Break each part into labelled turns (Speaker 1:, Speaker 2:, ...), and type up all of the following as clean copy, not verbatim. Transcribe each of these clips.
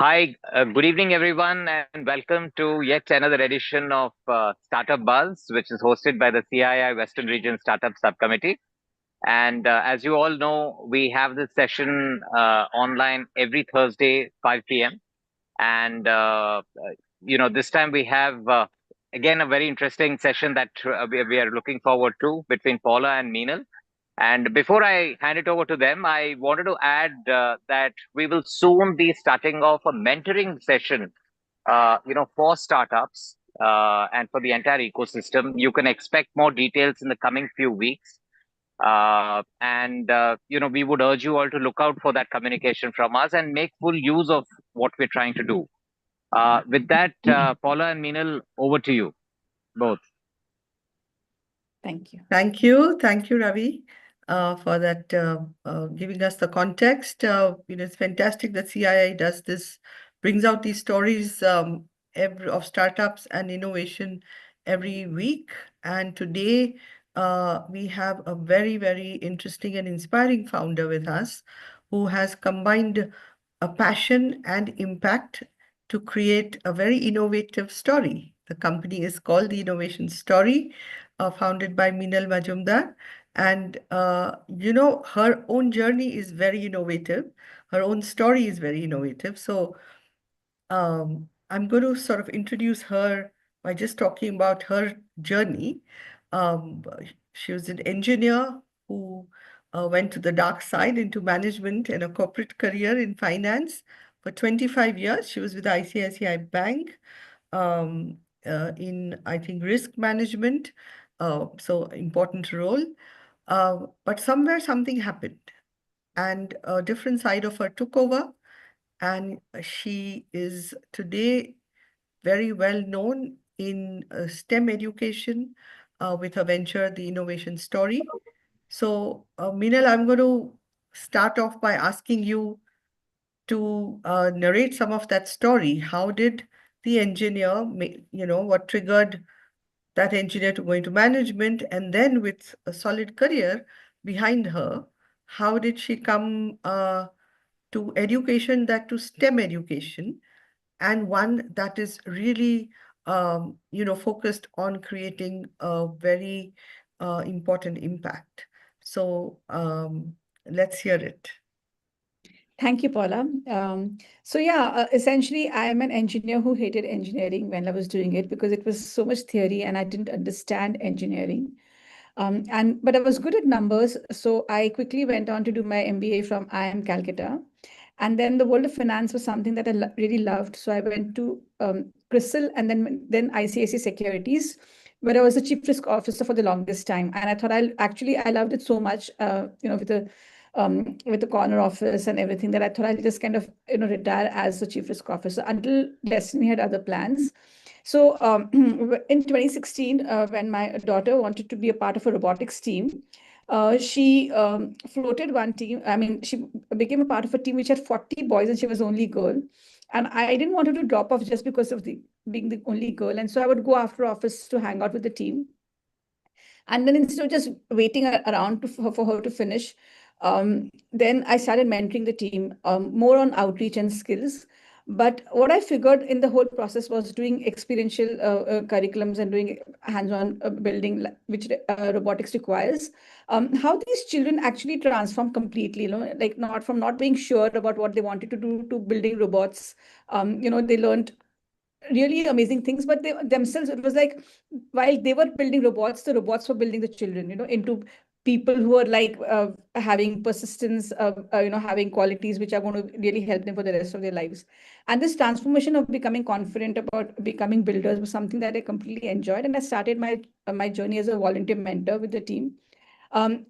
Speaker 1: Hi, good evening, everyone, and welcome to yet another edition of Startup Buzz, which is hosted by the CII Western Region Startup Subcommittee. And as you all know, we have this session online every Thursday, 5 p.m. And this time we have again a very interesting session that we are looking forward to between Paula and Meenal. And before I hand it over to them, I wanted to add that we will soon be starting off a mentoring session, for startups and for the entire ecosystem. You can expect more details in the coming few weeks. And we would urge you all to look out for that communication from us and make full use of what we're trying to do. With that, Paula and Meenal, over to you both.
Speaker 2: Thank you.
Speaker 3: Thank you, Ravi, for that, giving us the context. It's fantastic that CII does this, brings out these stories of startups and innovation every week. And today, we have a very, very interesting and inspiring founder with us who has combined a passion and impact to create a very innovative story. The company is called The Innovation Story, founded by Meenal Majumdar. And, her own journey is very innovative. Her own story is very innovative. So I'm going to sort of introduce her by just talking about her journey. Um, she was an engineer who went to the dark side into management and a corporate career in finance. For 25 years, she was with ICICI Bank in, I think, risk management. So important role. But somewhere something happened and a different side of her took over. And she is today very well known in STEM education with her venture, The Innovation Story. So, Meenal, I'm going to start off by asking you to narrate some of that story. How did the engineer, what triggered that engineer to go into management, and then with a solid career behind her, how did she come to education, that to STEM education, and one that is really, focused on creating a very important impact. So let's hear it.
Speaker 2: Thank you, Paula. Essentially, I am an engineer who hated engineering when I was doing it because it was so much theory and I didn't understand engineering. But I was good at numbers, so I quickly went on to do my MBA from IIM Calcutta. And then the world of finance was something that I really loved. So I went to CRISIL and then ICICI Securities, where I was the chief risk officer for the longest time. And I thought I loved it so much, with the corner office and everything, that I thought I'll just kind of retire as the chief risk officer until Destiny had other plans. So in 2016, when my daughter wanted to be a part of a robotics team, she floated one team. I mean, she became a part of a team which had 40 boys and she was the only girl. And I didn't want her to drop off just because of being the only girl. And so I would go after office to hang out with the team. And then instead of just waiting around for her to finish, then I started mentoring the team more on outreach and skills. But what I figured in the whole process was doing experiential curriculums and doing hands-on building, which robotics requires, how these children actually transform completely, like not being sure about what they wanted to do to building robots. They learned really amazing things, but they themselves, it was like while they were building robots, the robots were building the children, into people who are like having persistence, having qualities which are going to really help them for the rest of their lives. And this transformation of becoming confident about becoming builders was something that I completely enjoyed. And I started my journey as a volunteer mentor with the team. And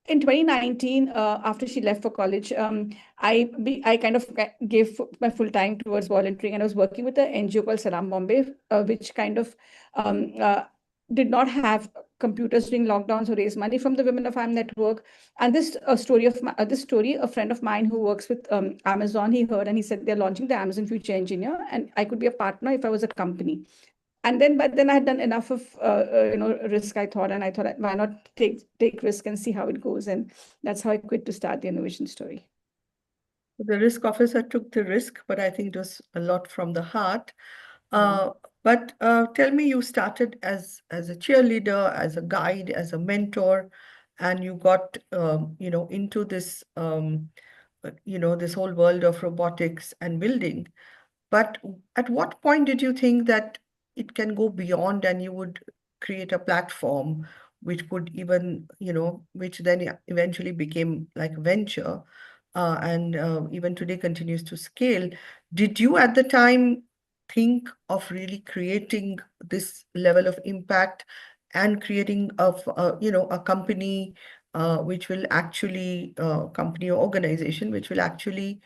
Speaker 2: in 2019, after she left for college, I kind of gave my full time towards volunteering, and I was working with an NGO called Salam Bombay, which kind of did not have computers during lockdowns to raise money from the Women of IIM network. And this story, a friend of mine who works with Amazon, he heard and he said they're launching the Amazon Future Engineer, and I could be a partner if I was a company. But then I had done enough of risk, I thought, and I thought, why not take risk and see how it goes, and that's how I quit to start the innovation story.
Speaker 3: The risk officer took the risk, but I think it was a lot from the heart.
Speaker 1: Mhm.
Speaker 3: But tell me, you started as a cheerleader, as a guide, as a mentor, and you got into this this whole world of robotics and building. But at what point did you think that it can go beyond and you would create a platform which would even, which then eventually became like a venture and even today continues to scale? Did you at the time think of really creating this level of impact and creating a company which will actually, company or organization which will actually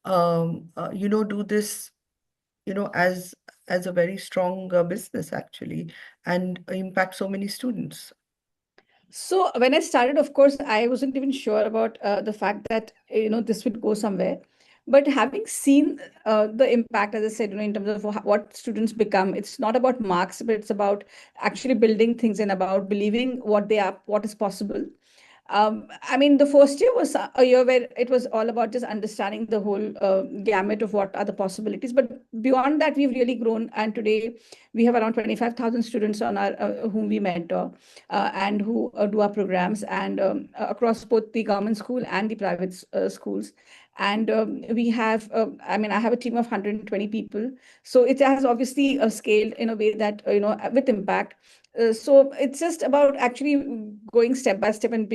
Speaker 3: do this as a very strong business actually, and impact so many students?
Speaker 2: So when I started, of course, I wasn't even sure about the fact that this would go somewhere. But having seen the impact, as I said, in terms of what students become, it's not about marks, but it's about actually building things and about believing what they are, what is possible. I mean, the first year was a year where it was all about just understanding the whole gamut of what are the possibilities. But beyond that, we've really grown. And today we have around 25,000 students on our whom we mentor and who do our programs and across both the government school and the private schools. And we have, I mean, I have a team of 120 people. So it has obviously scaled in a way that, with impact. So it's just about actually going step by step and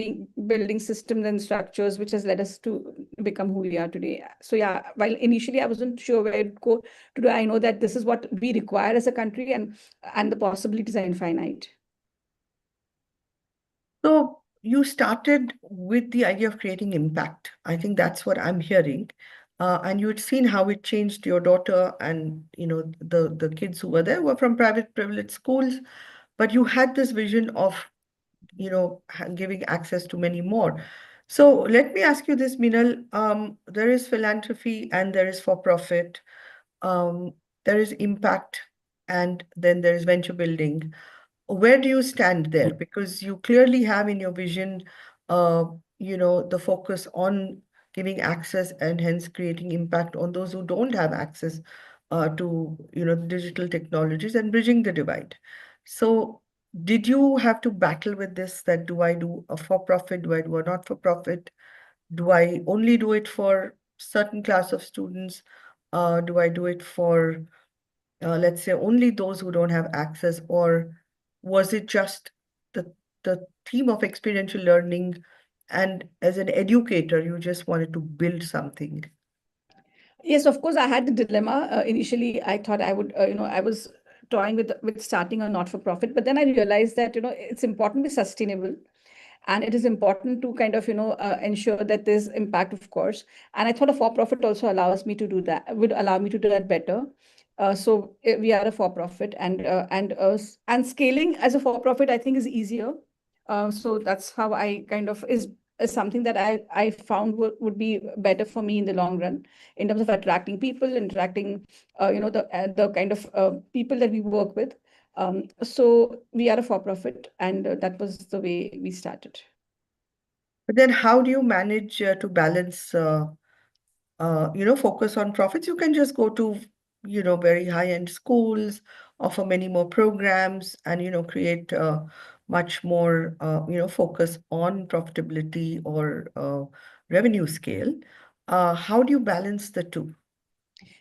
Speaker 2: building systems and structures, which has led us to become who we are today. So yeah, while initially I wasn't sure where to go, today I know that this is what we require as a country, and the possibilities are infinite.
Speaker 3: So you started with the idea of creating impact. I think that's what I'm hearing. And you had seen how it changed your daughter, and the kids who were there were from private privileged schools, but you had this vision of giving access to many more. So let me ask you this, Minal. There is philanthropy and there is for-profit. Um, there is impact, and then there is venture building. Where do you stand there? Because you clearly have in your vision, the focus on giving access and hence creating impact on those who don't have access to, digital technologies and bridging the divide. So did you have to battle with this, that do I do a for-profit, do I do a not-for-profit? Do I only do it for certain class of students? Do I do it for let's say only those who don't have access, or was it just the theme of experiential learning, and as an educator you just wanted to build something?
Speaker 2: Yes, of course, I had the dilemma. Initially, I thought I would, I was toying with starting a not-for-profit, but then I realized that, it's important to be sustainable. And it is important to kind of, ensure that there's impact, of course. And I thought a for-profit also allows me to do that, would allow me to do that better. So we are a for-profit, and scaling as a for-profit, I think, is easier. So that's how I kind of is something that I found would be better for me in the long run in terms of attracting people, interacting, the kind of people that we work with. So we are a for-profit, and that was the way we started.
Speaker 3: But then how do you manage to balance focus on profits? You can just go to, very high-end schools, offer many more programs, and, create much more, focus on profitability or revenue scale. How do you balance the two?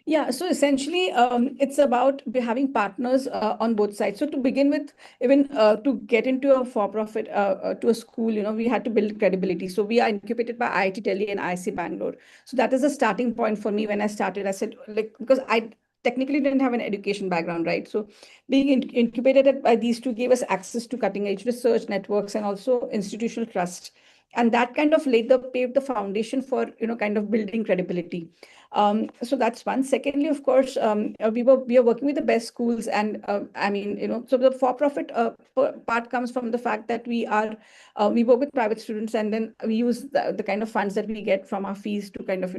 Speaker 2: Yeah, so essentially, it's about having partners on both sides. So to begin with, even to get into a for-profit, to a school, we had to build credibility. So we are incubated by IIT Delhi and IIC Bangalore. So that is a starting point for me when I started. I said, like, because I technically didn't have an education background, right? So being incubated by these two gave us access to cutting edge research networks and also institutional trust. And that kind of paved the foundation for, kind of building credibility. So that's one. Secondly, of course, we are working with the best schools, and I mean, so the for-profit part comes from the fact that we work with private students, and then we use the kind of funds that we get from our fees to kind of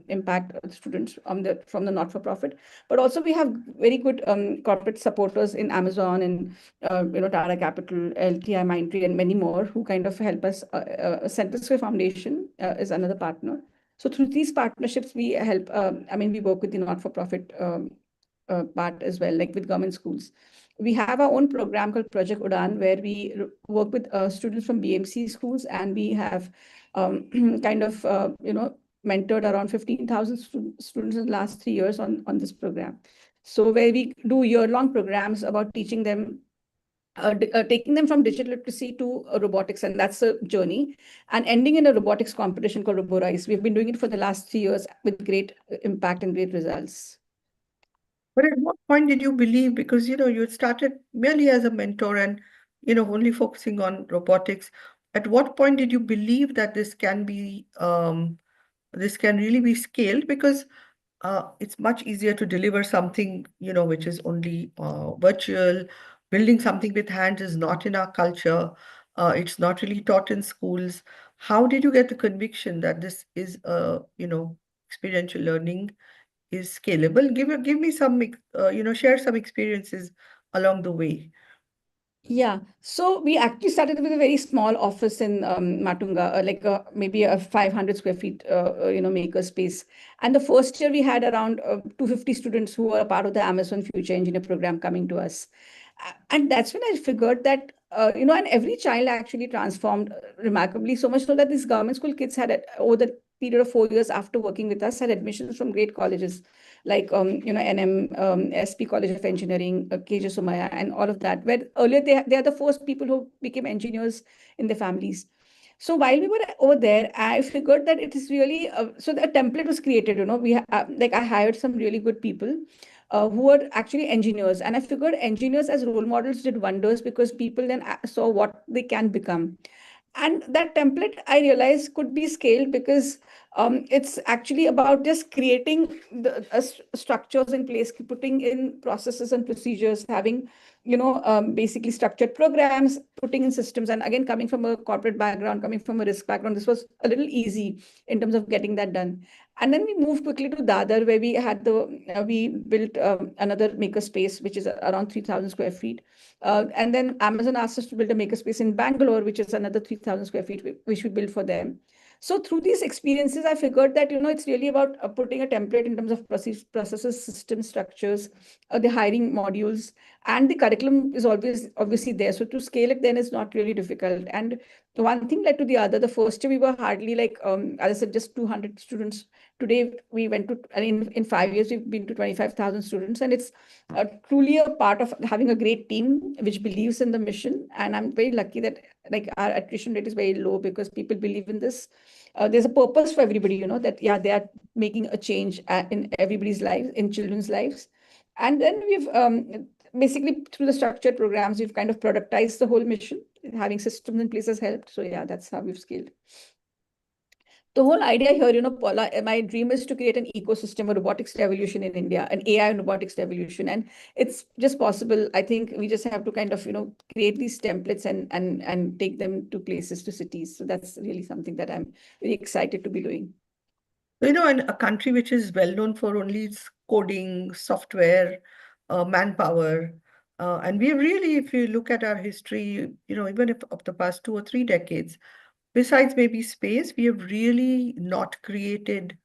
Speaker 2: impact students from the not-for-profit. But also we have very good corporate supporters in Amazon and Tata Capital, LTI Mindtree, and many more who kind of help us. Center Square Foundation is another partner. So through these partnerships, we help, we work with the not-for-profit part as well, like with government schools. We have our own program called Project Udan, where we work with students from BMC schools, and we have mentored around 15,000 students in the last 3 years on this program. So where we do year-long programs about teaching them taking them from digital literacy to robotics, and that's a journey, and ending in a robotics competition called RoboRice. We've been doing it for the last 3 years with great impact and great results.
Speaker 3: But at what point did you believe, because you had started merely as a mentor and only focusing on robotics. At what point did you believe that this can really be scaled? Because it's much easier to deliver something, which is only virtual. Building something with hands is not in our culture. It's not really taught in schools. How did you get the conviction that this is experiential learning is scalable? Give me some, share some experiences along the way.
Speaker 2: Yeah, so we actually started with a very small office in Matunga, maybe a 500 square feet, maker space. And the first year we had around 250 students who were a part of the Amazon Future Engineer program coming to us. And that's when I figured that, and every child actually transformed remarkably, so much so that these government school kids had, over the period of 4 years after working with us, had admissions from great colleges like NM, SP College of Engineering, KJ Somaya, and all of that. Where earlier they are the first people who became engineers in their families. So while we were over there, I figured that it is really so the template was created. I hired some really good people who were actually engineers, and I figured engineers as role models did wonders because people then saw what they can become. And that template, I realized, could be scaled because it's actually about just creating the structures in place, putting in processes and procedures, having basically structured programs, putting in systems. And again, coming from a corporate background, coming from a risk background, this was a little easy in terms of getting that done. And then we moved quickly to Dadar, where we built another maker space, which is around 3,000 square feet. And then Amazon asked us to build a makerspace in Bangalore, which is another 3,000 square feet, which we built for them. So through these experiences, I figured that, it's really about putting a template in terms of processes, system structures, the hiring modules, and the curriculum is always obviously there. So to scale it then is not really difficult. And one thing led to the other. The first year we were hardly as I said, just 200 students. Today we went to, in 5 years, we've been to 25,000 students, and it's truly a part of having a great team which believes in the mission. And I'm very lucky that our attrition rate is very low because people believe in this. There's a purpose for everybody, that they are making a change in everybody's lives, in children's lives. And then we've basically, through the structured programs, we've kind of productized the whole mission. Having systems in place has helped. So yeah, that's how we've scaled. The whole idea here, Paula, my dream is to create an ecosystem, a robotics revolution in India, an AI and robotics revolution. And it's just possible. I think we just have to kind of, create these templates and take them to places, to cities. So that's really something that I'm very excited to be doing.
Speaker 3: In a country which is well known for only its coding, software, manpower, and we really, if you look at our history, even if of the past 2 or 3 decades, besides maybe space, we have really not created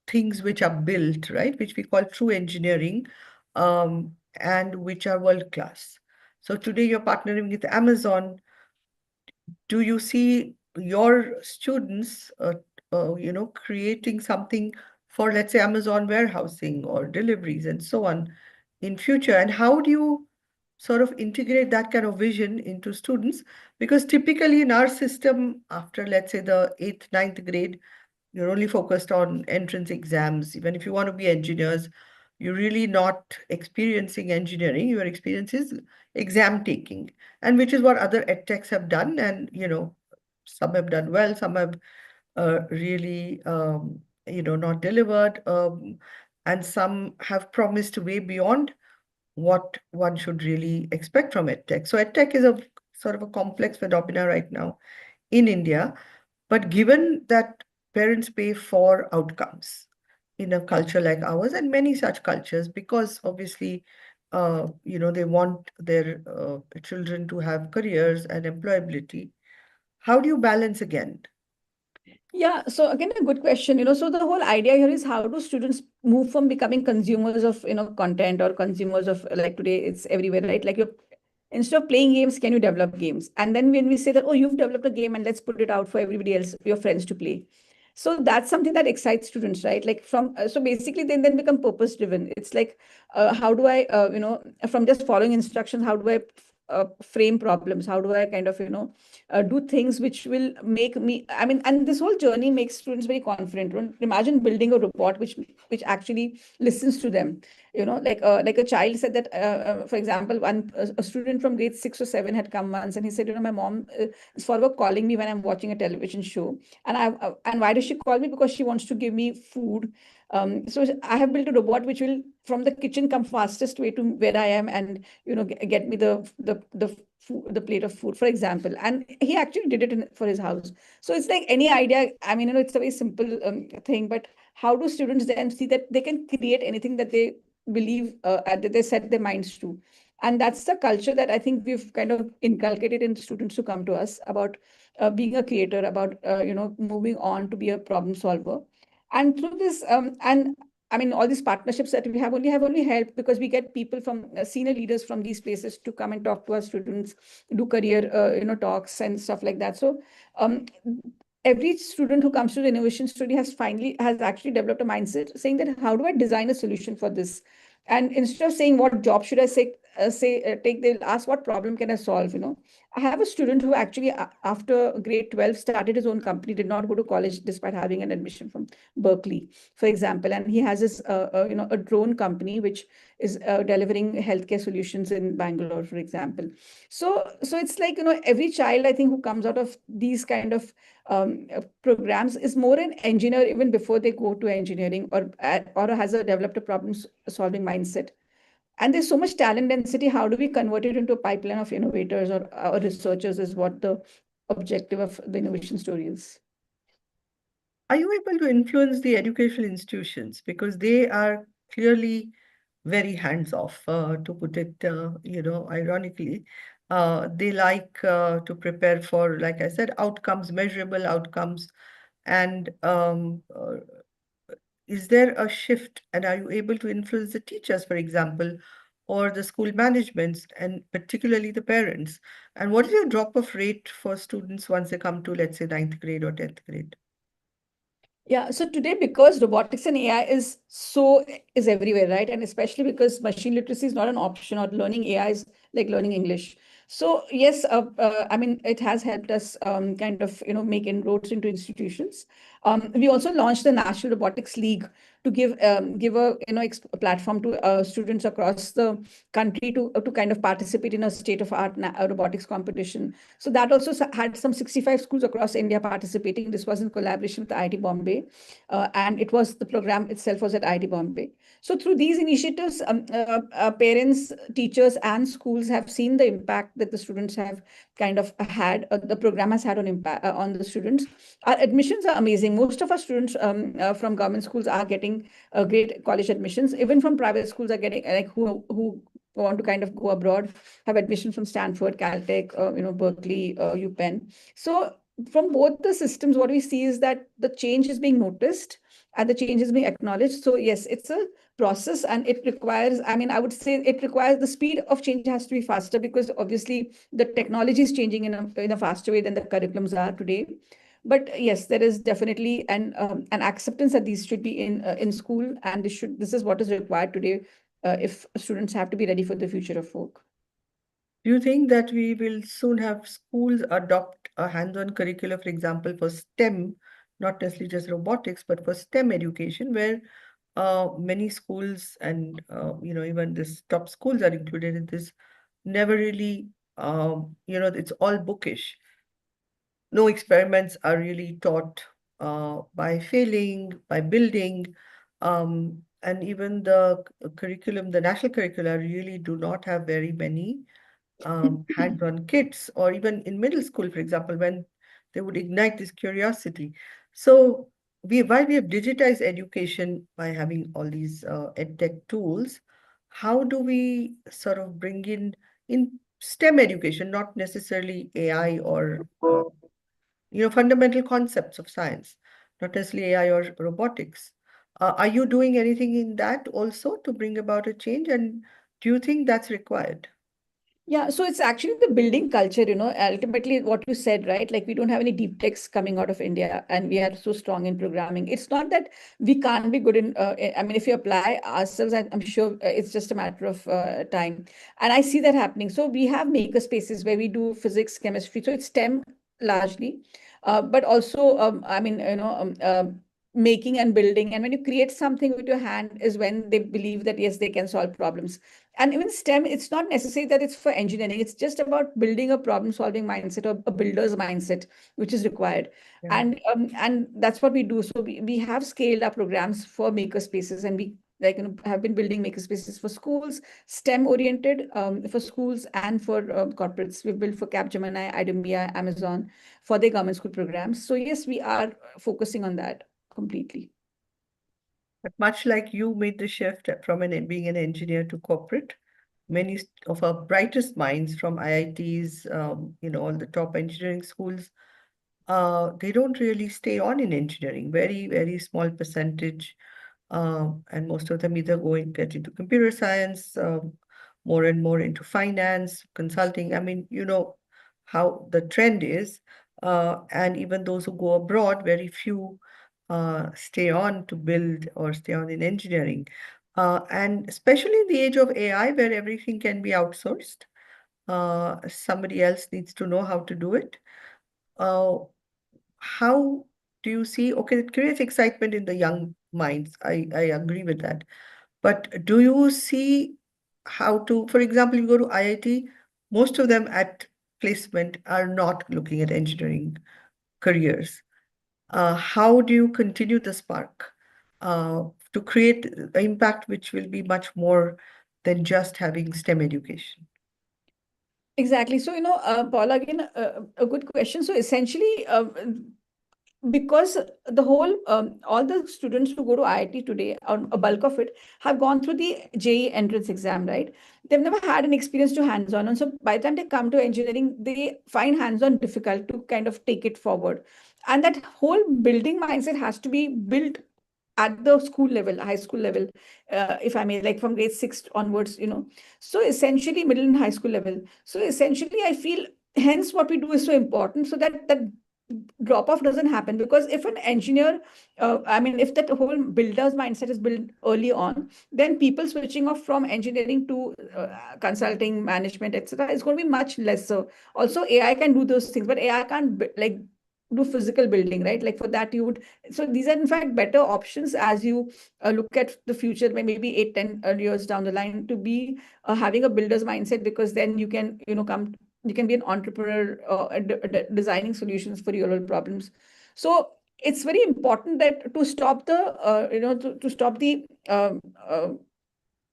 Speaker 3: things which are built, right? Which we call true engineering, and which are world class. So today you're partnering with Amazon. Do you see your students, creating something for, let's say, Amazon warehousing or deliveries and so on in future? And how do you sort of integrate that kind of vision into students? Because typically in our system, after, let's say, the 8th, 9th grade, you're only focused on entrance exams. Even if you want to be engineers, you're really not experiencing engineering. Your experience is exam taking, and which is what other edtechs have done. And, some have done well, some have really, not delivered, and some have promised way beyond what one should really expect from edtech. So edtech is a sort of a complex phenomena right now in India. But given that parents pay for outcomes in a culture like ours and many such cultures, because obviously, they want their children to have careers and employability, how do you balance again?
Speaker 2: Yeah, so again, a good question. So the whole idea here is how do students move from becoming consumers of, content or consumers of like today it's everywhere, right? Like you instead of playing games, can you develop games? And then when we say that, oh, you've developed a game and let's put it out for everybody else, your friends to play. So that's something that excites students, right? Like so basically then become purpose driven. It's like, how do I, from just following instructions, how do I frame problems? How do I kind of, do things which will make me, I mean, and this whole journey makes students very confident. Imagine building a robot which actually listens to them. Like a child said that, for example, a student from grade 6 or 7 had come once and he said, my mom is forever calling me when I'm watching a television show. And why does she call me? Because she wants to give me food. So I have built a robot which will from the kitchen come fastest way to where I am and get me the plate of food, for example. And he actually did it for his house. So it's like any idea. I mean, it's a very simple thing, but how do students then see that they can create anything that they believe that they set their minds to? And that's the culture that I think we've kind of inculcated in students who come to us about being a creator, about moving on to be a problem solver. And through this, and I mean, all these partnerships that we have only helped because we get people from senior leaders from these places to come and talk to our students, do career, talks and stuff like that. So, every student who comes to the innovation study has actually developed a mindset saying that how do I design a solution for this? And instead of saying what job should I take, they'll ask what problem can I solve? I have a student who actually, after grade 12, started his own company, did not go to college despite having an admission from Berkeley, for example. And he has this, a drone company which is delivering healthcare solutions in Bangalore, for example. So it's like, every child, I think, who comes out of these kind of programs is more an engineer even before they go to engineering or has a developed a problem solving mindset. And there's so much talent density. How do we convert it into a pipeline of innovators or researchers is what the objective of the innovation story is.
Speaker 3: Are you able to influence the educational institutions? Because they are clearly very hands-off, to put it, ironically. They like to prepare for, like I said, outcomes, measurable outcomes. And is there a shift? And are you able to influence the teachers, for example, or the school managements, and particularly the parents? And what is your drop-off rate for students once they come to, let's say, ninth grade or 10th grade?
Speaker 2: Yeah, so today, because robotics and AI is everywhere, right? And especially because machine literacy is not an option, or learning AI is like learning English. So yes, I mean, it has helped us kind of make inroads into institutions. We also launched the National Robotics League to give a a platform to students across the country to kind of participate in a state of art robotics competition. So that also had some 65 schools across India participating. This was in collaboration with IIT Bombay, and it was the program itself was at IIT Bombay. So through these initiatives, parents, teachers, and schools have seen the impact that the students have kind of had, the program has had on impact on the students. Our admissions are amazing. Most of our students from government schools are getting great college admissions. Even from private schools are getting like who want to kind of go abroad, have admission from Stanford, Caltech, Berkeley, UPenn. So from both the systems, what we see is that the change is being noticed and the change is being acknowledged. So yes, it's a process and it requires, I mean, I would say it requires the speed of change has to be faster because obviously the technology is changing in a faster way than the curriculums are today. But yes, there is definitely an acceptance that these should be in school, and this is what is required today if students have to be ready for the future of work.
Speaker 3: Do you think that we will soon have schools adopt a hands-on curriculum, for example, for STEM, not necessarily just robotics, but for STEM education, where many schools and even this top schools are included in this, never really, it's all bookish. No experiments are really taught by failing, by building, and even the curriculum, the national curricula really do not have very many hands-on kits, or even in middle school, for example, when they would ignite this curiosity. So while we have digitized education by having all these edtech tools, how do we sort of bring in STEM education, not necessarily AI or fundamental concepts of science? not necessarily AI or robotics. Are you doing anything in that also to bring about a change? And do you think that's required?
Speaker 2: Yeah, so it's actually the building culture, ultimately what you said, right? Like we don't have any deep techs coming out of India and we are so strong in programming. It's not that we can't be good in, I mean, if you apply ourselves, I'm sure it's just a matter of time. And I see that happening. So we have maker spaces where we do physics, chemistry. So it's STEM largely, but also, I mean, making and building. And when you create something with your hand is when they believe that, yes, they can solve problems. And even STEM, it's not necessary that it's for engineering. It's just about building a problem-solving mindset or a builder's mindset, which is required.
Speaker 3: Yeah.
Speaker 2: And that's what we do. So we have scaled our programs for maker spaces, and we have been building maker spaces for schools, STEM oriented, for schools and for corporates. We've built for Capgemini, IDEMIA, Amazon for their government school programs. So yes, we are focusing on that completely.
Speaker 3: But much like you made the shift from being an engineer to corporate, many of our brightest minds from IITs, all the top engineering schools, they don't really stay on in engineering. Very, very small percentage, and most of them either go and get into computer science, more and more into finance, consulting. I mean, you know how the trend is. And even those who go abroad, very few stay on to build or stay on in engineering. And especially in the age of AI, where everything can be outsourced, somebody else needs to know how to do it. Uh, how do you see? Okay, it creates excitement in the young minds. I agree with that. But do you see how to, for example, you go to IIT, most of them at placement are not looking at engineering careers. How do you continue the spark to create impact which will be much more than just having STEM education?
Speaker 2: Exactly. So, Paula, again, a good question. So essentially, because the whole all the students who go to IIT today, a bulk of it, have gone through the JEE entrance exam, right? They've never had an experience to hands-on, and so by the time they come to engineering, they find hands-on difficult to kind of take it forward. And that whole building mindset has to be built at the school level, high school level, if I may, like from grade 6 onwards, so essentially middle and high school level. So essentially I feel, hence what we do is so important, so that that drop off doesn't happen. Because if an engineer, I mean, if that whole builder's mindset is built early on, then people switching off from engineering to consulting, management, etc., is going to be much lesser. Also, AI can do those things, but AI can't like do physical building, right? Like for that you would, so these are in fact better options as you look at the future, maybe 8, 10 years down the line, to be having a builder's mindset, because then you can you can be an entrepreneur, designing solutions for real world problems. So it's very important that to stop the to stop the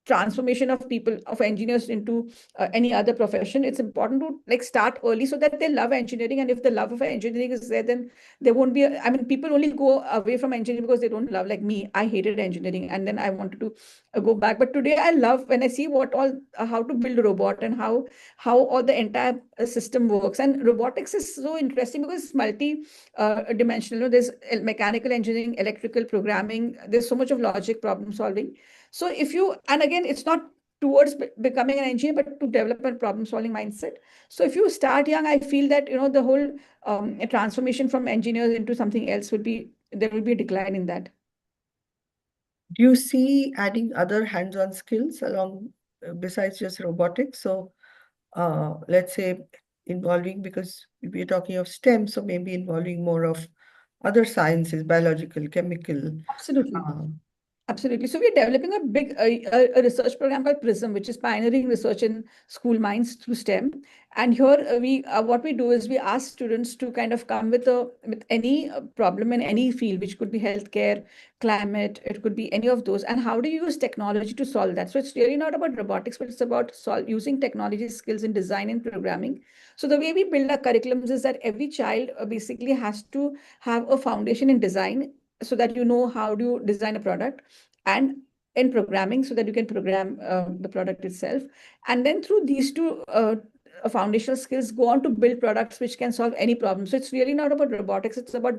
Speaker 2: transformation of people, of engineers, into any other profession. It's important to like start early so that they love engineering. And if the love of engineering is there, then there won't be I mean, people only go away from engineering because they don't love. Like me, I hated engineering and then I wanted to go back, but today I love when I see what all how to build a robot, and how all the entire system works. And robotics is so interesting because it's multi dimensional. There's mechanical engineering, electrical programming, there's so much of logic, problem solving. So if you, and again, it's not towards becoming an engineer, but to develop a problem solving mindset. So if you start young, I feel that, the whole transformation from engineers into something else would be, there will be a decline in that.
Speaker 3: Do you see adding other hands-on skills along besides just robotics? So let's say involving, because we're talking of STEM, so maybe involving more of other sciences, biological, chemical.
Speaker 2: Absolutely.
Speaker 3: Uh,
Speaker 2: Absolutely. So we're developing a big a research program called PRISM, which is pioneering research in school minds through STEM. And here we what we do is we ask students to kind of come with any problem in any field, which could be healthcare, climate, it could be any of those. And how do you use technology to solve that? So it's really not about robotics, but it's about using technology skills in design and programming. So the way we build our curriculums is that every child basically has to have a foundation in design, so that you know how do you design a product, and in programming so that you can program the product itself. And then through these two foundational skills, go on to build products which can solve any problem. So it's really not about robotics, it's about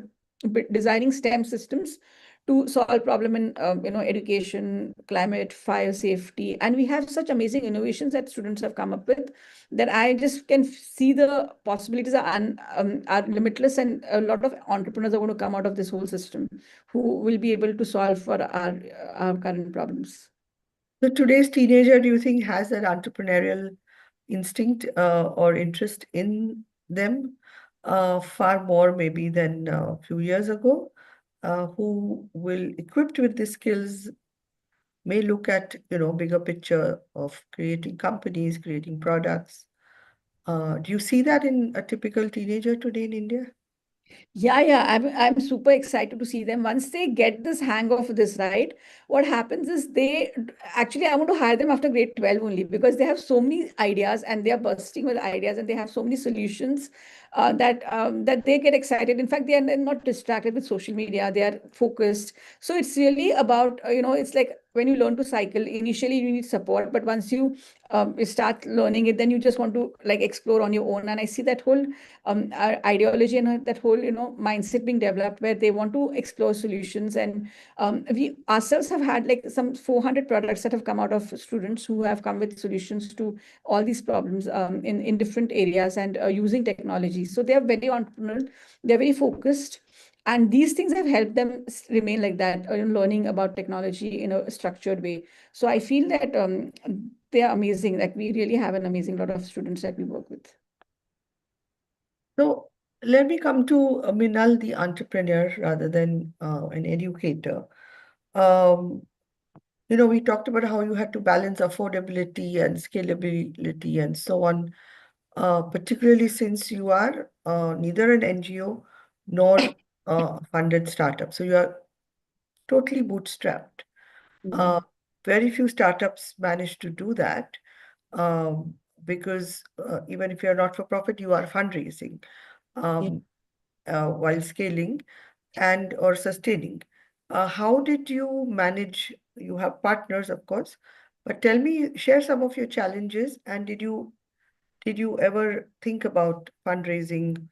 Speaker 2: designing STEM systems to solve problem in education, climate, fire safety, and we have such amazing innovations that students have come up with that I just can see the possibilities are limitless, and a lot of entrepreneurs are going to come out of this whole system who will be able to solve for our current problems.
Speaker 3: So today's teenager, do you think, has that entrepreneurial instinct or interest in them far more maybe than a few years ago, who will equipped with the skills may look at, bigger picture of creating companies, creating products. Do you see that in a typical teenager today in India?
Speaker 2: Yeah. I'm super excited to see them. Once they get this hang of this, right? What happens is they actually I want to hire them after grade 12 only because they have so many ideas and they are bursting with ideas and they have so many solutions that they get excited. In fact, they're not distracted with social media. They are focused. So it's really about it's like when you learn to cycle. Initially, you need support, but once you start learning it, then you just want to like explore on your own. And I see that whole ideology and that whole mindset being developed where they want to explore solutions. And we ourselves have had like some 400 products that have come out of students who have come with solutions to all these problems in different areas and using technology. So they are very entrepreneurial, they're very focused, and these things have helped them remain like that, learning about technology in a structured way. So I feel that they are amazing. Like we really have an amazing lot of students that we work with.
Speaker 3: So let me come to Minal, the entrepreneur, rather than an educator. Um, we talked about how you had to balance affordability and scalability and so on, particularly since you are neither an NGO nor a funded startup. So you are totally bootstrapped. Uh, very few startups manage to do that um, because even if you're not for profit, you are fundraising
Speaker 2: Yeah.
Speaker 3: while scaling and or sustaining. How did you manage? You have partners, of course, but tell me, share some of your challenges, and did you ever think about fundraising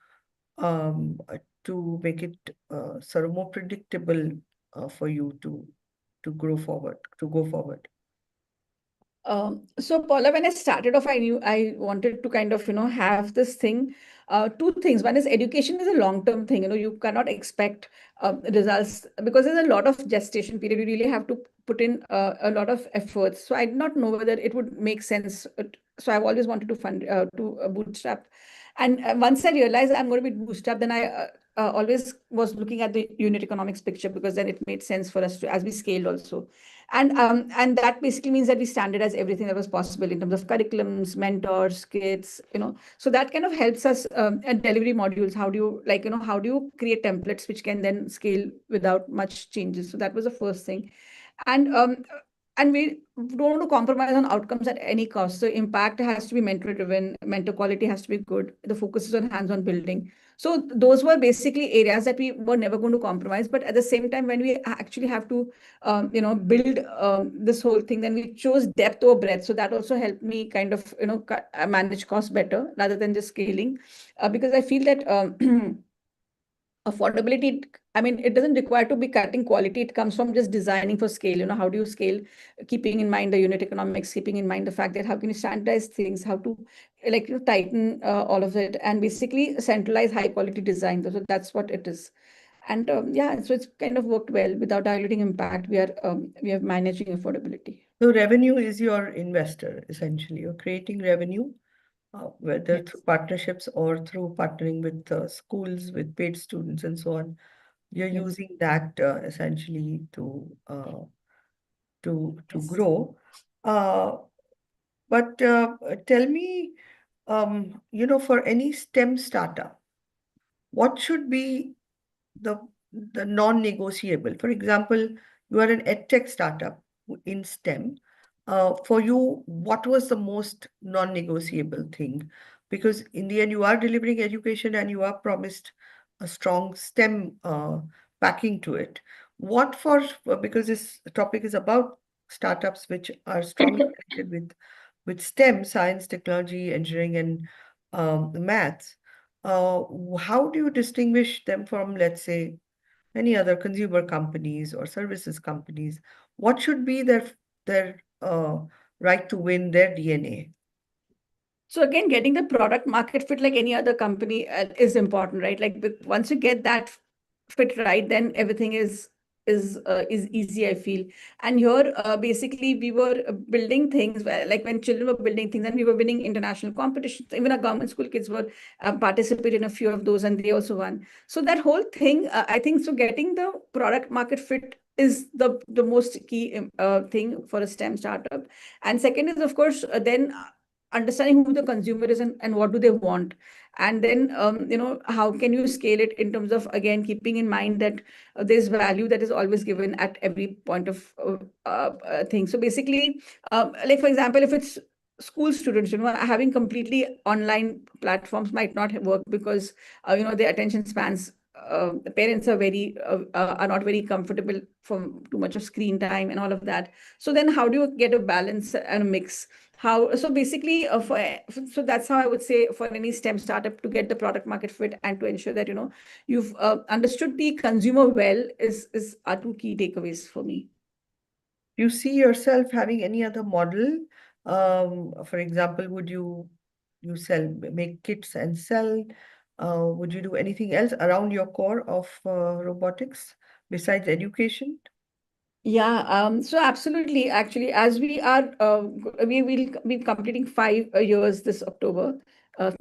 Speaker 3: to make it sort of more predictable for you to grow forward, to go forward?
Speaker 2: So Paula, when I started off, I knew I wanted to kind of, have this thing. Two things. One is education is a long-term thing. You cannot expect results because there's a lot of gestation period. You really have to put in a lot of efforts. So I did not know whether it would make sense. So I've always wanted to fund to bootstrap. And once I realized I'm going to be bootstrapped, then I always was looking at the unit economics picture because then it made sense for us to as we scaled also. And that basically means that we standardize everything that was possible in terms of curriculums, mentors, kits, so that kind of helps us at delivery modules. How do you how do you create templates which can then scale without much changes? So that was the first thing. And um, and we don't want to compromise on outcomes at any cost. So impact has to be mentor driven, mentor quality has to be good. The focus is on hands-on building. So those were basically areas that we were never going to compromise. But at the same time, when we actually have to, build this whole thing, then we chose depth over breadth. So that also helped me kind of, manage costs better rather than just scaling, because I feel that affordability, I mean, it doesn't require to be cutting quality. It comes from just designing for scale. How do you scale, keeping in mind the unit economics, keeping in mind the fact that how can you standardize things, how to tighten all of it, and basically centralize high quality design. So that's what it is. And yeah, so it's kind of worked well without diluting impact. We are managing affordability.
Speaker 3: So revenue is your investor, essentially. You're creating revenue, whether
Speaker 2: Yes.
Speaker 3: through partnerships or through partnering with schools, with paid students, and so on. You're
Speaker 2: Yes.
Speaker 3: using that essentially to
Speaker 2: Yes.
Speaker 3: grow. Uh, but tell me, for any STEM startup, what should be the non-negotiable? For example, you are an edtech startup in STEM. For you, what was the most non-negotiable thing? Because in the end, you are delivering education and you are promised a strong STEM backing to it. Because this topic is about startups which are strongly connected with STEM, science, technology, engineering, and maths. How do you distinguish them from, let's say, any other consumer companies or services companies, what should be their right to win, their DNA?
Speaker 2: So again, getting the product market fit like any other company is important, right? Like once you get that fit right, then everything is easy, I feel. And here, basically, we were building things where, like when children were building things, and we were winning international competitions. Even our government school kids were participated in a few of those, and they also won. So that whole thing, I think, so getting the product market fit is the most key thing for a STEM startup. And second is, of course, then understanding who the consumer is and what do they want. And then how can you scale it in terms of, again, keeping in mind that there's value that is always given at every point of thing. So basically, like for example, if it's school students, having completely online platforms might not work because their attention spans, the parents are not very comfortable from too much of screen time and all of that. So then how do you get a balance and a mix? How, so basically, so that's how I would say, for any STEM startup, to get the product market fit and to ensure that you've understood the consumer well is are two key takeaways for me.
Speaker 3: Do you see yourself having any other model? For example, would you make kits and sell? Would you do anything else around your core of robotics besides education?
Speaker 2: Yeah, so absolutely. Actually, as we are, we will be completing 5 years this October,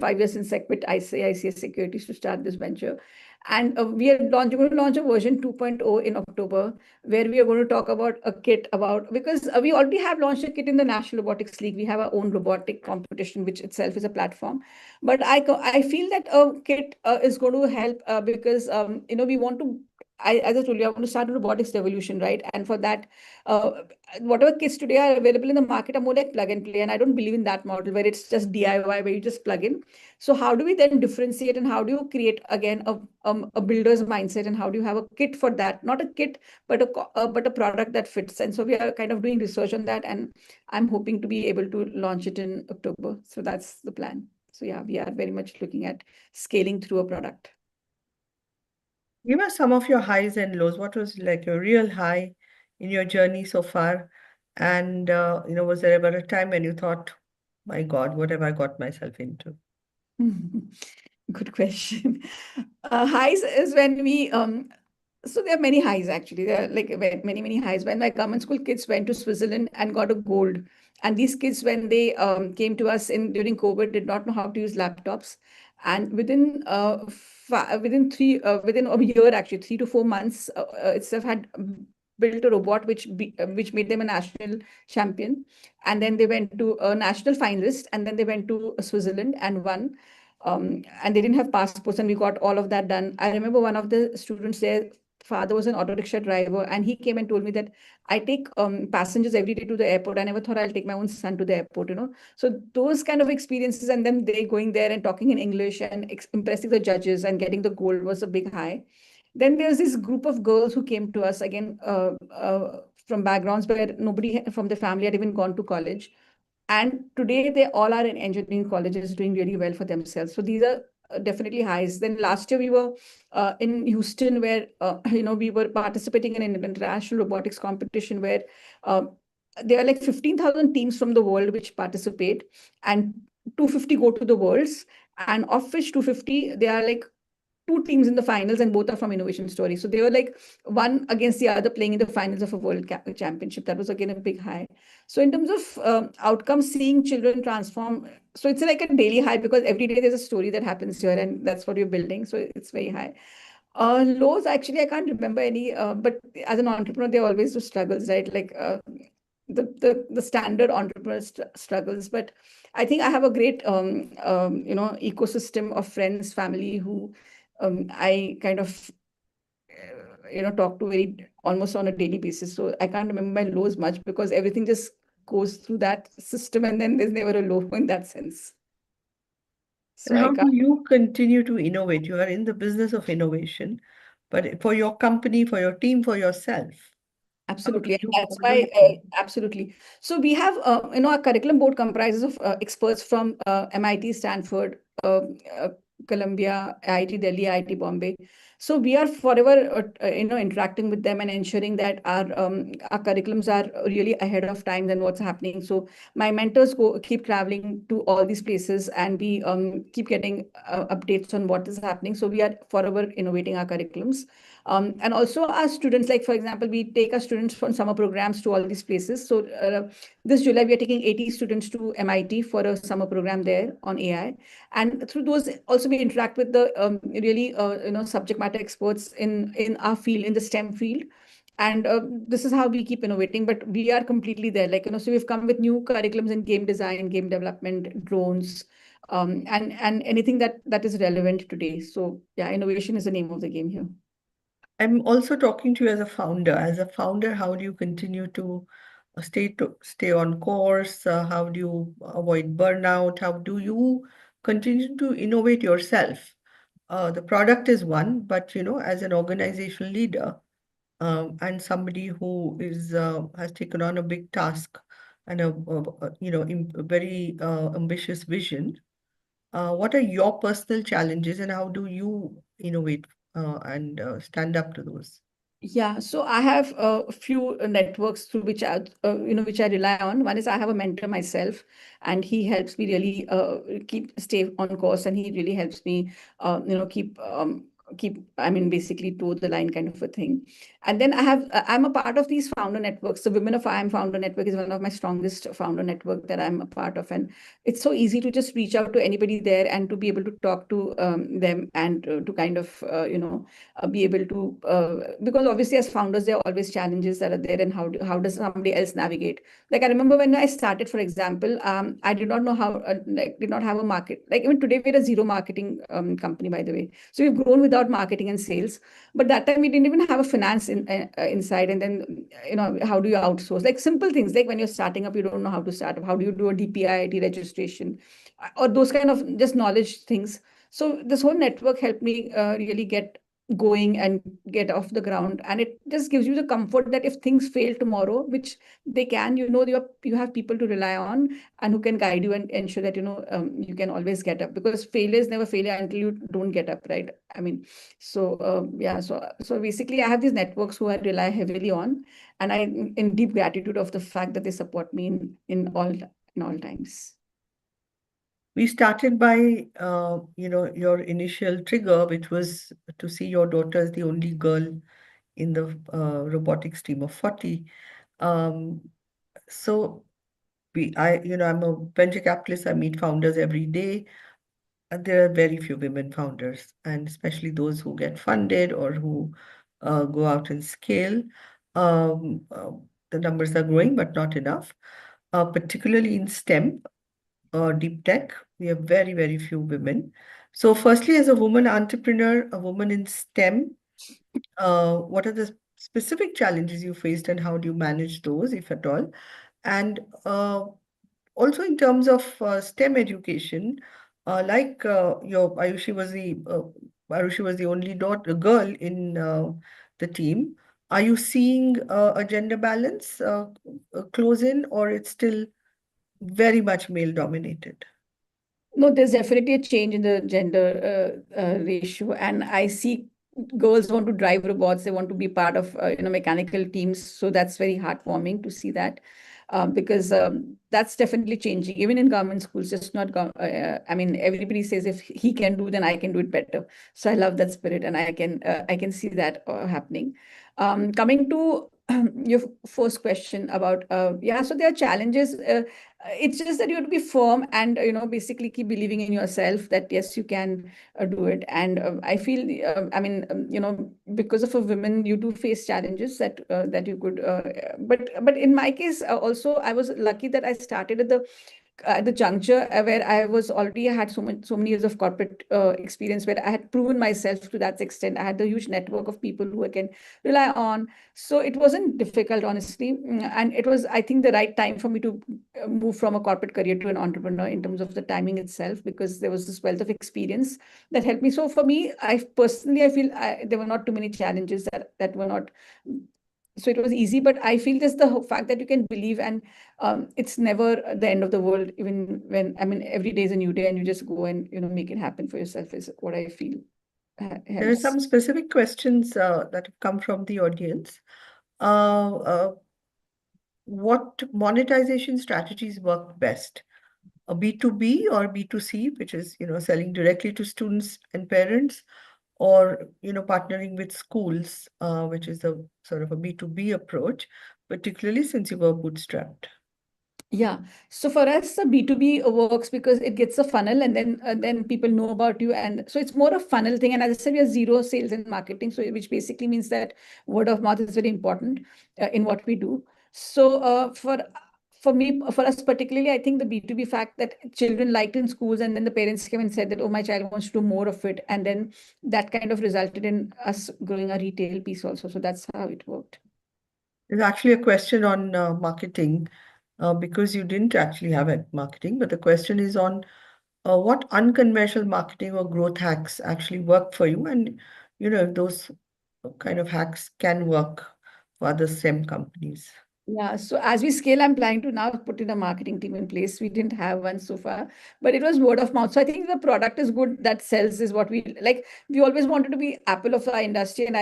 Speaker 2: 5 years in Sequit ICICI Securities to start this venture. And we are going to launch a version 2.0 in October, where we are going to talk about a kit about, because we already have launched a kit in the National Robotics League. We have our own robotic competition, which itself is a platform. But I feel that a kit is going to help because, we want to, as I told you, I want to start a robotics revolution, right? And for that, uh, whatever kits today are available in the market are more like plug and play. And I don't believe in that model where it's just DIY, where you just plug in. So how do we then differentiate, and how do you create, again, a builder's mindset, and how do you have a kit for that? Not a kit, but a product that fits. And so we are kind of doing research on that, and I'm hoping to be able to launch it in October. So that's the plan. So yeah, we are very much looking at scaling through a product.
Speaker 3: Give us some of your highs and lows. What was like your real high in your journey so far? And was there ever a time when you thought, my God, what have I got myself into?
Speaker 2: Good question. Highs is when we so there are many highs actually. There are like many highs. When my government school kids went to Switzerland and got a gold, and these kids, when they came to us in during COVID, did not know how to use laptops, and within a year, actually 3 to 4 months, itself had built a robot which made them a national champion, and then they went to a national finalist, and then they went to Switzerland and won. And they didn't have passports, and we got all of that done. I remember one of the students there, father was an auto rickshaw driver, and he came and told me that I take passengers every day to the airport. I never thought I'll take my own son to the airport. So those kind of experiences, and then they going there and talking in English and impressing the judges and getting the gold was a big high. Then there's this group of girls who came to us again, from backgrounds where nobody from the family had even gone to college, and today they all are in engineering colleges doing really well for themselves. So these are definitely highs. Then last year we were in Houston, where we were participating in an international robotics competition where uh, there are like 15,000 teams from the world which participate, and 250 go to the worlds, and of which 250, they are like two teams in the finals, and both are from Innovation Story. So they were like one against the other, playing in the finals of a world championship. That was again a big high. So in terms of outcomes, seeing children transform, so it's like a daily high, because every day there's a story that happens here, and that's what you're building. So it's very high. Lows, actually, I can't remember any, but as an entrepreneur, there are always those struggles, right? Like the standard entrepreneur struggles. But I think I have a great ecosystem of friends, family who I kind of talk to very almost on a daily basis. So I can't remember my lows much, because everything just goes through that system, and then there's never a low in that sense. So
Speaker 3: And
Speaker 2: I
Speaker 3: how do
Speaker 2: can't.
Speaker 3: you continue to innovate? You are in the business of innovation, but for your company, for your team, for yourself, how do
Speaker 2: Absolutely. And
Speaker 3: you
Speaker 2: that's
Speaker 3: how do
Speaker 2: why,
Speaker 3: you
Speaker 2: absolutely. So we have, our curriculum board comprises of experts from MIT, Stanford, Columbia, IIT Delhi, IIT Bombay. So we are forever, interacting with them and ensuring that our curriculums are really ahead of time than what's happening. So my mentors keep traveling to all these places, and we keep getting updates on what is happening. So we are forever innovating our curriculums. And also our students, like for example, we take our students from summer programs to all these places. So this July, we are taking 80 students to MIT for a summer program there on AI. And through those, also we interact with the really, subject matter experts in our field, in the STEM field. And this is how we keep innovating, but we are completely there. Like, so we've come with new curriculums in game design, game development, drones, and anything that is relevant today. So yeah, innovation is the name of the game here.
Speaker 3: I'm also talking to you as a founder. As a founder, how do you continue to stay on course? How do you avoid burnout? How do you continue to innovate yourself? The product is one, but as an organizational leader, and somebody who has taken on a big task and a very ambitious vision, what are your personal challenges and how do you innovate and stand up to those?
Speaker 2: Yeah, so I have a few networks through which which I rely on. One is I have a mentor myself, and he helps me really stay on course, and he really helps me, I mean, basically toe the line kind of a thing. And then I'm a part of these founder networks. The Women of I Am Founder Network is one of my strongest founder network that I'm a part of, and it's so easy to just reach out to anybody there and to be able to talk to them, and to kind of be able to, because obviously as founders there are always challenges that are there, and how does somebody else navigate. Like I remember when I started, for example, I did not know how, did not have a market. Like even today we're a zero marketing company, by the way. So we've grown without marketing and sales, but that time we didn't even have a finance inside. And then, how do you outsource, like simple things, like when you're starting up, you don't know how to start up, how do you do a DPIIT registration, or those kind of just knowledge things. So this whole network helped me really get going and get off the ground, and it just gives you the comfort that if things fail tomorrow, which they can, you have people to rely on, and who can guide you and ensure that you can always get up, because failure is never failure until you don't get up, right? I mean, so yeah, so basically I have these networks who I rely heavily on, and I in deep gratitude of the fact that they support me in all times.
Speaker 3: We started by, your initial trigger, which was to see your daughter as the only girl in the robotics team of 40. Um, so I'm a venture capitalist. I meet founders every day. And there are very few women founders, and especially those who get funded or who go out and scale. Um, uh, the numbers are growing, but not enough. Particularly in STEM, deep tech, we have very, very few women. So, firstly, as a woman entrepreneur, a woman in STEM, what are the specific challenges you faced, and how do you manage those, if at all? And also in terms of STEM education, like your Ayushi was the only girl in the team. Are you seeing a gender balance close in, or it's still very much male dominated?
Speaker 2: No, there's definitely a change in the gender ratio, and I see girls want to drive robots. They want to be part of mechanical teams. So that's very heartwarming to see that, because that's definitely changing. Even in government schools, just not. I mean, everybody says if he can do, then I can do it better. So I love that spirit, and I can see that happening. Coming to your first question about yeah, so there are challenges. It's just that you have to be firm and basically keep believing in yourself that yes, you can do it. And I feel I mean, because of a woman, you do face challenges that you could but in my case, also I was lucky that I started at the juncture where I was already had so many years of corporate experience, where I had proven myself to that extent. I had a huge network of people who I can rely on. So it wasn't difficult, honestly. And it was, I think, the right time for me to move from a corporate career to an entrepreneur in terms of the timing itself, because there was this wealth of experience that helped me. So for me, I personally, I feel there were not too many challenges that were not So it was easy, but I feel just the fact that you can believe, and it's never the end of the world, even when, I mean, every day is a new day and you just go and, make it happen for yourself, is what I feel
Speaker 3: There are
Speaker 2: helps.
Speaker 3: some specific questions that have come from the audience. Uh, uh, what monetization strategies work best? A B2B or B2C, which is, selling directly to students and parents, or, partnering with schools, which is a sort of a B2B approach, particularly since you were bootstrapped.
Speaker 2: Yeah. So for us, the B2B works because it gets a funnel, and then people know about you. And so it's more a funnel thing. And as I said, we are zero sales and marketing. So which basically means that word of mouth is very important in what we do. So for me, for us particularly, I think the B2B fact that children liked in schools, and then the parents came and said that, oh, my child wants to do more of it. And then that kind of resulted in us growing a retail piece also. So that's how it worked.
Speaker 3: There's actually a question on marketing, because you didn't actually have a marketing, but the question is on what unconventional marketing or growth hacks actually work for you, and if those kind of hacks can work for other STEM companies.
Speaker 2: Yeah, so as we scale, I'm planning to now put in a marketing team in place. We didn't have one so far, but it was word of mouth. So I think the product is good, that sells is what we like. We always wanted to be Apple of our industry, and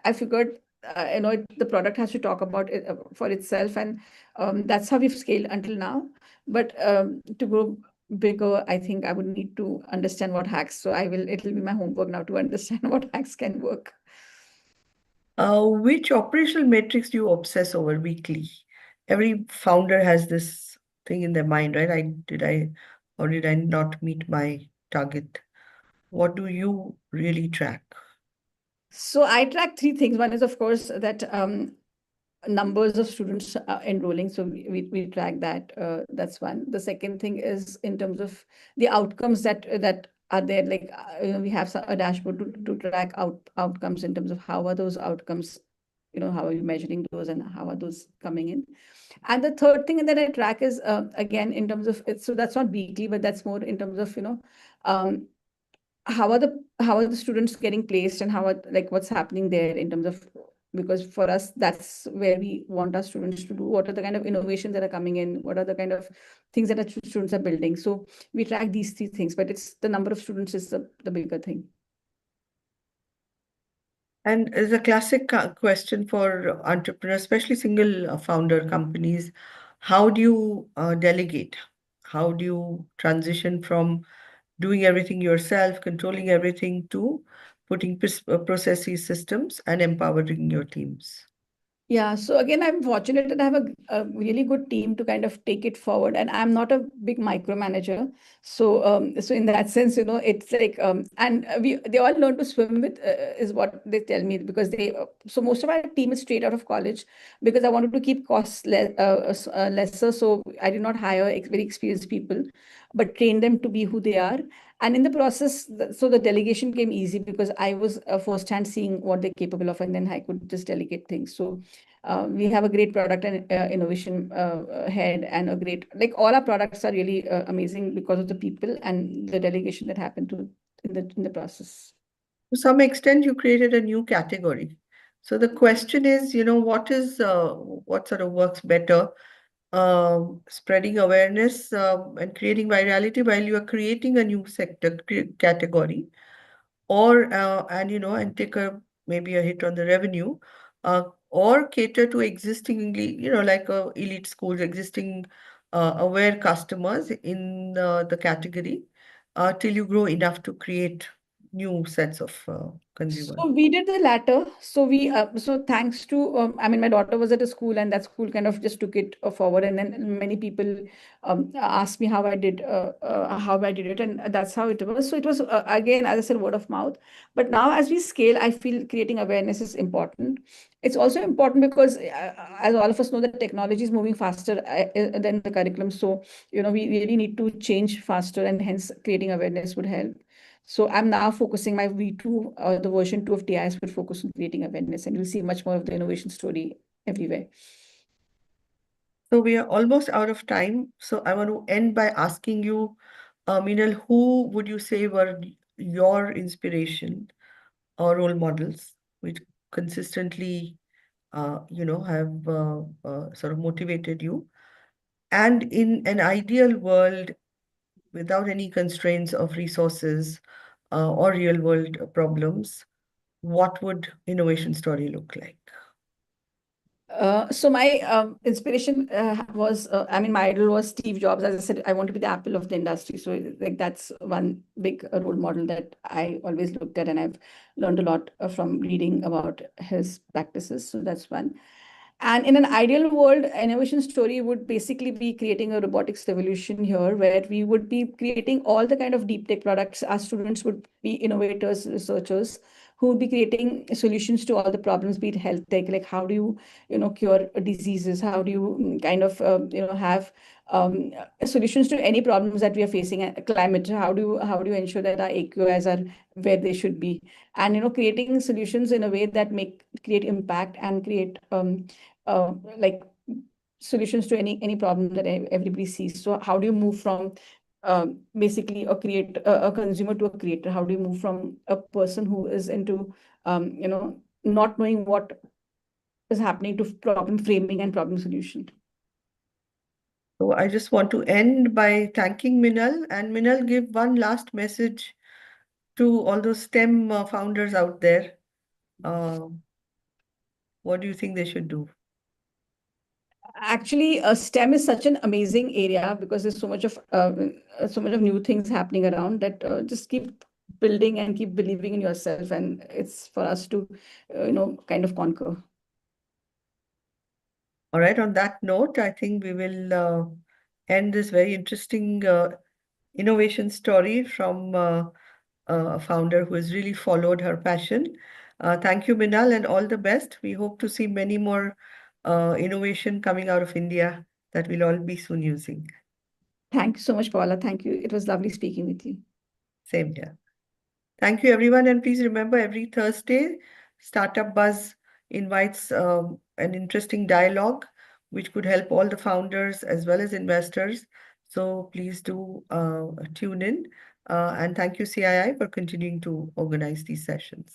Speaker 2: I figured, the product has to talk about it for itself, and that's how we've scaled until now. But to go bigger, I think I would need to understand what hacks. So I will. It'll be my homework now to understand what hacks can work.
Speaker 3: Which operational metrics do you obsess over weekly? Every founder has this thing in their mind, right? Or did I not meet my target? What do you really track?
Speaker 2: So I track three things. One is, of course, that numbers of students enrolling. So we track that. That's one. The second thing is in terms of the outcomes that are there. Like we have a dashboard to track outcomes in terms of how are those outcomes. How are you measuring those and how are those coming in? And the third thing that I track is again in terms of so that's not weekly, but that's more in terms of um, how are the students getting placed, and how are, like, what's happening there in terms of, because for us that's where we want our students to do, what are the kind of innovations that are coming in, what are the kind of things that our students are building. So we track these three things, but it's the number of students is the bigger thing.
Speaker 3: And as a classic question for entrepreneurs, especially single founder companies, how do you delegate? How do you transition from doing everything yourself, controlling everything, to putting processes, systems, and empowering your teams?
Speaker 2: Yeah, so again, I'm fortunate that I have a really good team to kind of take it forward, and I'm not a big micromanager. So in that sense, it's like, and they all learn to swim with is what they tell me, because so most of our team is straight out of college, because I wanted to keep costs lesser. So I did not hire very experienced people, but train them to be who they are. And in the process, so the delegation came easy because I was firsthand seeing what they're capable of, and then I could just delegate things. So we have a great product and innovation head, and a great, like, all our products are really amazing because of the people and the delegation that happened to in the process.
Speaker 3: To some extent, you created a new category. So the question is, what sort of works better, spreading awareness and creating virality while you are creating a new sector category, or and take a maybe a hit on the revenue, or cater to existing, like elite schools, existing aware customers in the category, till you grow enough to create new sets of consumers.
Speaker 2: So we did the latter. So thanks to, I mean, my daughter was at a school, and that school kind of just took it forward. And then many people asked me how I did it, and that's how it was. So it was again, as I said, word of mouth. But now, as we scale, I feel creating awareness is important. It's also important because, as all of us know, that technology is moving faster than the curriculum. So we really need to change faster, and hence creating awareness would help. So I'm now focusing my V2, the version 2 of TIS will focus on creating awareness, and you'll see much more of the innovation story everywhere.
Speaker 3: So we are almost out of time. So I want to end by asking you, Meenal, who would you say were your inspiration or role models, which consistently have sort of motivated you. And in an ideal world, without any constraints of resources or real world problems, what would innovation story look like?
Speaker 2: So my inspiration was, I mean, my idol was Steve Jobs. As I said, I want to be the Apple of the industry. So like that's one big role model that I always looked at, and I've learned a lot from reading about his practices. So that's one. And in an ideal world, innovation story would basically be creating a robotics revolution here, where we would be creating all the kind of deep tech products. Our students would be innovators, researchers, who would be creating solutions to all the problems, be it health tech, like how do you, cure diseases? How do you kind of, have solutions to any problems that we are facing? Climate, how do you ensure that our AQIs are where they should be? And, creating solutions in a way that create impact and create like solutions to any problem that everybody sees. So how do you move from basically a consumer to a creator? How do you move from a person who is into not knowing what is happening to problem framing and problem solution?
Speaker 3: So I just want to end by thanking Minal, and Minal, give one last message to all those STEM founders out there. What do you think they should do?
Speaker 2: Actually, STEM is such an amazing area because there's so much of new things happening around that just keep building and keep believing in yourself, and it's for us to kind of conquer.
Speaker 3: All right, on that note, I think we will end this very interesting innovation story from a founder who has really followed her passion. Thank you, Minal, and all the best. We hope to see many more innovation coming out of India that we'll all be soon using.
Speaker 2: Thank you so much, Paula. Thank you. It was lovely speaking with you.
Speaker 3: Same here. Thank you, everyone. And please remember, every Thursday, Startup Buzz invites an interesting dialogue which could help all the founders as well as investors. So please do tune in. And thank you, CII, for continuing to organize these sessions.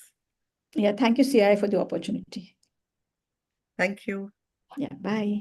Speaker 2: Yeah, thank you, CI, for the opportunity.
Speaker 3: Thank you.
Speaker 2: Yeah, bye.